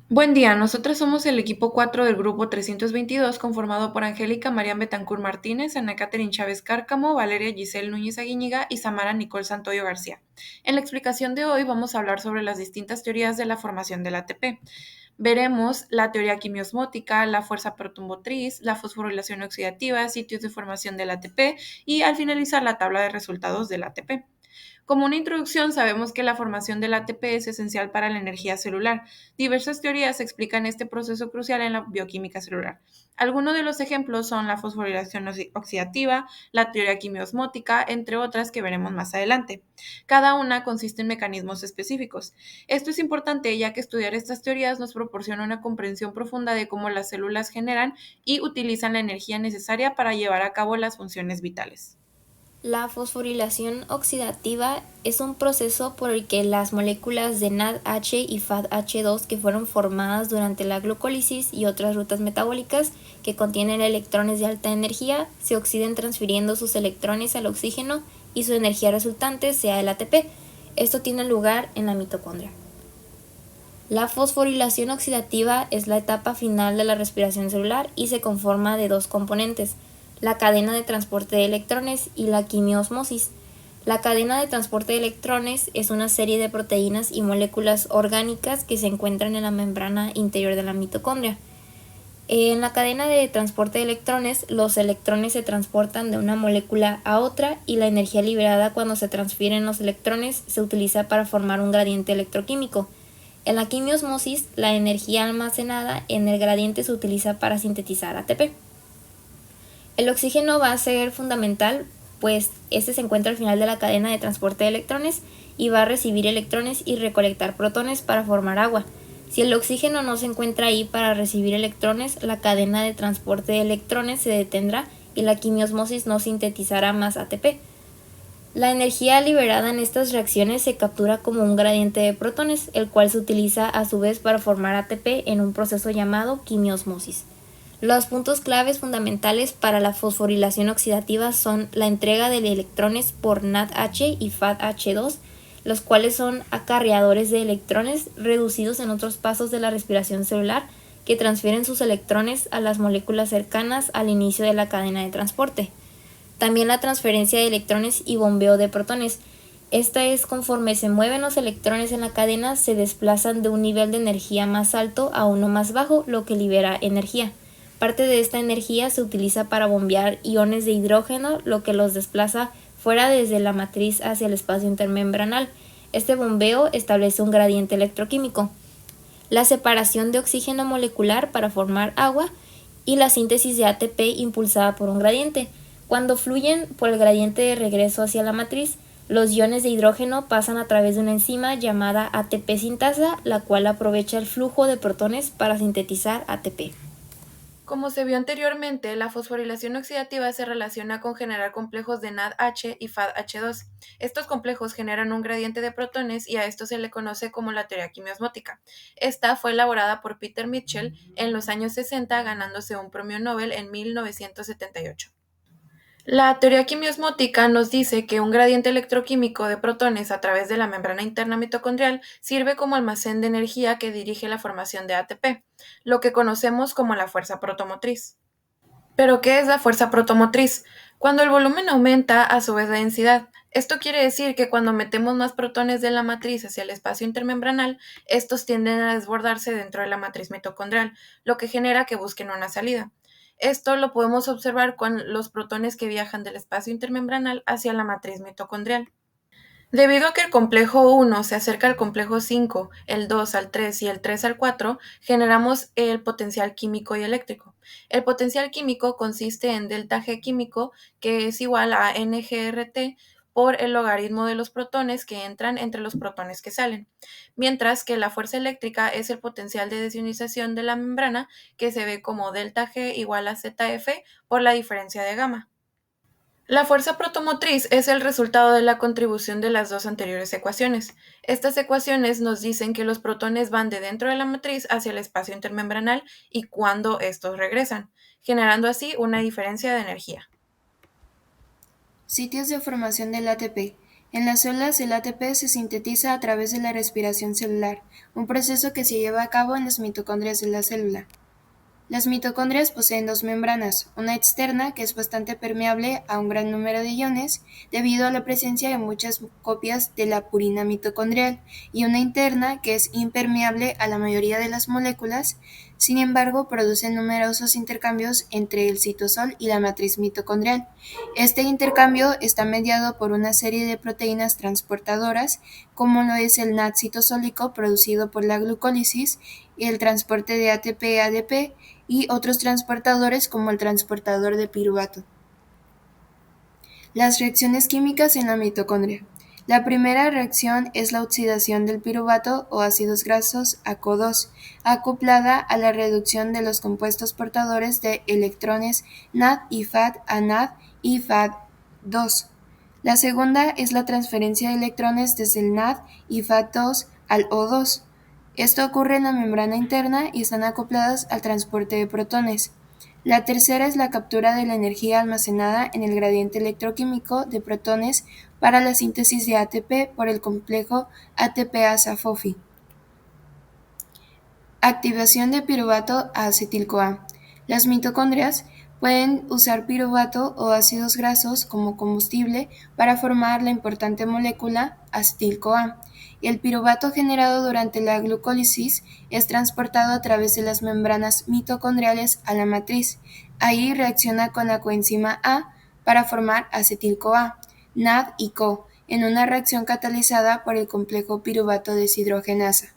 Buen día, nosotros somos el equipo 4 del grupo 322, conformado por Angélica Marian Betancur Martínez, Ana Catherine Chávez Cárcamo, Valeria Giselle Núñez Aguiñiga y Samara Nicole Santoyo García. En la explicación de hoy vamos a hablar sobre las distintas teorías de la formación del ATP. Veremos la teoría quimiosmótica, la fuerza protomotriz, la fosforilación oxidativa, sitios de formación del ATP y al finalizar la tabla de resultados del ATP. Como una introducción, sabemos que la formación del ATP es esencial para la energía celular. Diversas teorías explican este proceso crucial en la bioquímica celular. Algunos de los ejemplos son la fosforilación oxidativa, la teoría quimiosmótica, entre otras que veremos más adelante. Cada una consiste en mecanismos específicos. Esto es importante ya que estudiar estas teorías nos proporciona una comprensión profunda de cómo las células generan y utilizan la energía necesaria para llevar a cabo las funciones vitales. La fosforilación oxidativa es un proceso por el que las moléculas de NADH y FADH2 que fueron formadas durante la glucólisis y otras rutas metabólicas que contienen electrones de alta energía se oxiden transfiriendo sus electrones al oxígeno y su energía resultante sea el ATP. Esto tiene lugar en la mitocondria. La fosforilación oxidativa es la etapa final de la respiración celular y se conforma de dos componentes: la cadena de transporte de electrones y la quimiosmosis. La cadena de transporte de electrones es una serie de proteínas y moléculas orgánicas que se encuentran en la membrana interior de la mitocondria. En la cadena de transporte de electrones, los electrones se transportan de una molécula a otra y la energía liberada cuando se transfieren los electrones se utiliza para formar un gradiente electroquímico. En la quimiosmosis, la energía almacenada en el gradiente se utiliza para sintetizar ATP. El oxígeno va a ser fundamental, pues este se encuentra al final de la cadena de transporte de electrones y va a recibir electrones y recolectar protones para formar agua. Si el oxígeno no se encuentra ahí para recibir electrones, la cadena de transporte de electrones se detendrá y la quimiosmosis no sintetizará más ATP. La energía liberada en estas reacciones se captura como un gradiente de protones, el cual se utiliza a su vez para formar ATP en un proceso llamado quimiosmosis. Los puntos claves fundamentales para la fosforilación oxidativa son la entrega de electrones por NADH y FADH2, los cuales son acarreadores de electrones reducidos en otros pasos de la respiración celular que transfieren sus electrones a las moléculas cercanas al inicio de la cadena de transporte. También la transferencia de electrones y bombeo de protones. Esta es conforme se mueven los electrones en la cadena, se desplazan de un nivel de energía más alto a uno más bajo, lo que libera energía. Parte de esta energía se utiliza para bombear iones de hidrógeno, lo que los desplaza fuera desde la matriz hacia el espacio intermembranal. Este bombeo establece un gradiente electroquímico. La separación de oxígeno molecular para formar agua y la síntesis de ATP impulsada por un gradiente. Cuando fluyen por el gradiente de regreso hacia la matriz, los iones de hidrógeno pasan a través de una enzima llamada ATP sintasa, la cual aprovecha el flujo de protones para sintetizar ATP. Como se vio anteriormente, la fosforilación oxidativa se relaciona con generar complejos de NADH y FADH2. Estos complejos generan un gradiente de protones y a esto se le conoce como la teoría quimiosmótica. Esta fue elaborada por Peter Mitchell en los años 60, ganándose un premio Nobel en 1978. La teoría quimiosmótica nos dice que un gradiente electroquímico de protones a través de la membrana interna mitocondrial sirve como almacén de energía que dirige la formación de ATP, lo que conocemos como la fuerza protomotriz. ¿Pero qué es la fuerza protomotriz? Cuando el volumen aumenta, a su vez la densidad. Esto quiere decir que cuando metemos más protones de la matriz hacia el espacio intermembranal, estos tienden a desbordarse dentro de la matriz mitocondrial, lo que genera que busquen una salida. Esto lo podemos observar con los protones que viajan del espacio intermembranal hacia la matriz mitocondrial. Debido a que el complejo 1 se acerca al complejo 5, el 2 al 3 y el 3 al 4, generamos el potencial químico y eléctrico. El potencial químico consiste en delta G químico, que es igual a NGRT por el logaritmo de los protones que entran entre los protones que salen, mientras que la fuerza eléctrica es el potencial de desionización de la membrana, que se ve como delta G igual a ZF por la diferencia de gamma. La fuerza protomotriz es el resultado de la contribución de las dos anteriores ecuaciones. Estas ecuaciones nos dicen que los protones van de dentro de la matriz hacia el espacio intermembranal y cuando estos regresan, generando así una diferencia de energía. Sitios de formación del ATP. En las células el ATP se sintetiza a través de la respiración celular, un proceso que se lleva a cabo en las mitocondrias de la célula. Las mitocondrias poseen dos membranas, una externa que es bastante permeable a un gran número de iones debido a la presencia de muchas copias de la purina mitocondrial, y una interna que es impermeable a la mayoría de las moléculas. Sin embargo, producen numerosos intercambios entre el citosol y la matriz mitocondrial. Este intercambio está mediado por una serie de proteínas transportadoras, como lo es el NAD citosólico producido por la glucólisis y el transporte de ATP-ADP, y otros transportadores como el transportador de piruvato. Las reacciones químicas en la mitocondria. La primera reacción es la oxidación del piruvato o ácidos grasos a CO2, acoplada a la reducción de los compuestos portadores de electrones NAD y FAD a NAD y FAD2. La segunda es la transferencia de electrones desde el NAD y FAD2 al O2. Esto ocurre en la membrana interna y están acopladas al transporte de protones. La tercera es la captura de la energía almacenada en el gradiente electroquímico de protones para la síntesis de ATP por el complejo ATPase-FOFI. Activación de piruvato a acetil-CoA. Las mitocondrias pueden usar piruvato o ácidos grasos como combustible para formar la importante molécula acetil-CoA. El piruvato generado durante la glucólisis es transportado a través de las membranas mitocondriales a la matriz. Ahí reacciona con la coenzima A para formar acetil-CoA, NAD y CO, en una reacción catalizada por el complejo piruvato deshidrogenasa.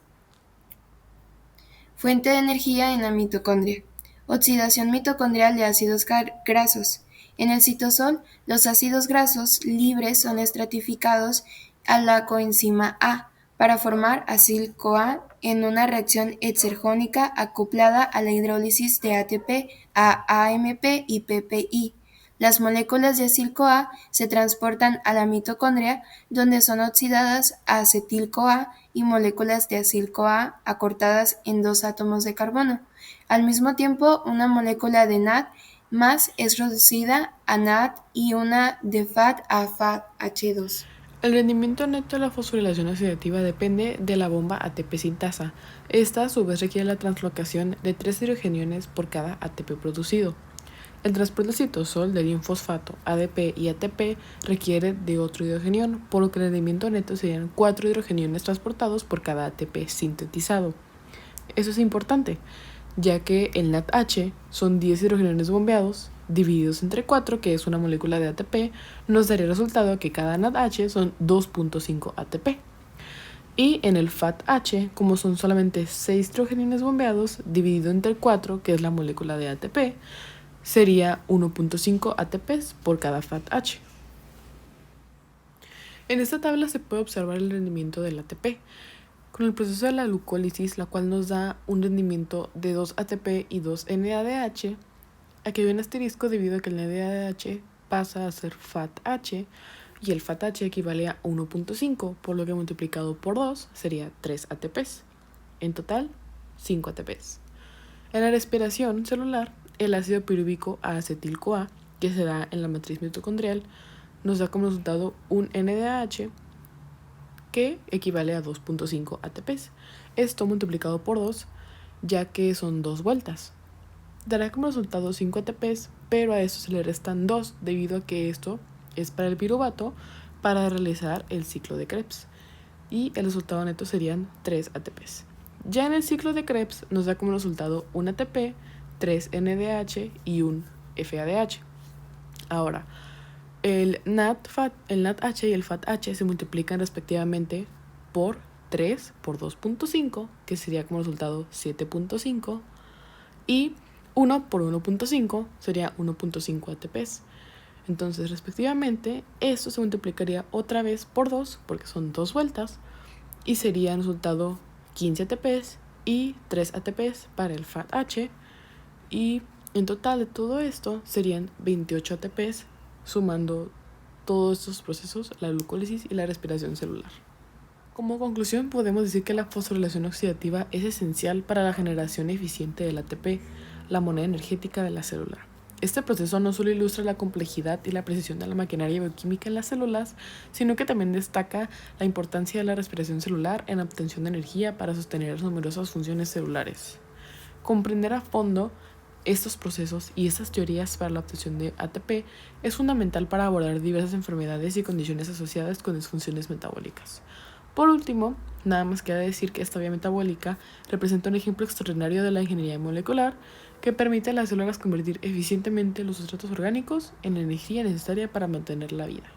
Fuente de energía en la mitocondria. Oxidación mitocondrial de ácidos grasos. En el citosol, los ácidos grasos libres son estratificados a la coenzima A para formar acil-CoA en una reacción exergónica acoplada a la hidrólisis de ATP a AMP y PPI. Las moléculas de acil-CoA se transportan a la mitocondria, donde son oxidadas a acetil-CoA y moléculas de acil-CoA acortadas en dos átomos de carbono. Al mismo tiempo, una molécula de NAD más es reducida a NAD y una de FAD a FADH2. El rendimiento neto de la fosforilación oxidativa depende de la bomba ATP sintasa. Esta a su vez requiere la translocación de 3 hidrogeniones por cada ATP producido. El transporte citosol del fosfato, ADP y ATP requiere de otro hidrogenión, por lo que el rendimiento neto serían 4 hidrogeniones transportados por cada ATP sintetizado. Eso es importante, ya que el NADH son 10 hidrogeniones bombeados, divididos entre 4, que es una molécula de ATP, nos daría el resultado que cada NADH son 2.5 ATP. Y en el FADH, como son solamente 6 hidrogeniones bombeados, dividido entre 4, que es la molécula de ATP, sería 1.5 ATPs por cada FADH. En esta tabla se puede observar el rendimiento del ATP. Con el proceso de la glucólisis, la cual nos da un rendimiento de 2 ATP y 2 NADH, aquí hay un asterisco debido a que el NADH pasa a ser FADH y el FADH equivale a 1.5, por lo que multiplicado por 2 sería 3 ATPs. En total, 5 ATPs. En la respiración celular, el ácido pirúvico a acetil-CoA, que se da en la matriz mitocondrial, nos da como resultado un NADH que equivale a 2.5 ATPs. Esto multiplicado por 2, ya que son 2 vueltas. Dará como resultado 5 ATPs, pero a eso se le restan 2, debido a que esto es para el piruvato para realizar el ciclo de Krebs. Y el resultado neto serían 3 ATPs. Ya en el ciclo de Krebs nos da como resultado un ATP, 3 NADH y un FADH. Ahora, el NADH y el FADH se multiplican respectivamente por 3 por 2.5, que sería como resultado 7.5, y 1 por 1.5 sería 1.5 ATPs. Entonces, respectivamente, esto se multiplicaría otra vez por 2, porque son 2 vueltas, y sería el resultado 15 ATPs y 3 ATPs para el FADH, y en total de todo esto serían 28 ATPs, sumando todos estos procesos, la glucólisis y la respiración celular. Como conclusión, podemos decir que la fosforilación oxidativa es esencial para la generación eficiente del ATP, la moneda energética de la célula. Este proceso no solo ilustra la complejidad y la precisión de la maquinaria bioquímica en las células, sino que también destaca la importancia de la respiración celular en la obtención de energía para sostener las numerosas funciones celulares. Comprender a fondo estos procesos y estas teorías para la obtención de ATP es fundamental para abordar diversas enfermedades y condiciones asociadas con disfunciones metabólicas. Por último, nada más queda decir que esta vía metabólica representa un ejemplo extraordinario de la ingeniería molecular que permite a las células convertir eficientemente los sustratos orgánicos en la energía necesaria para mantener la vida.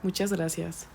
Muchas gracias.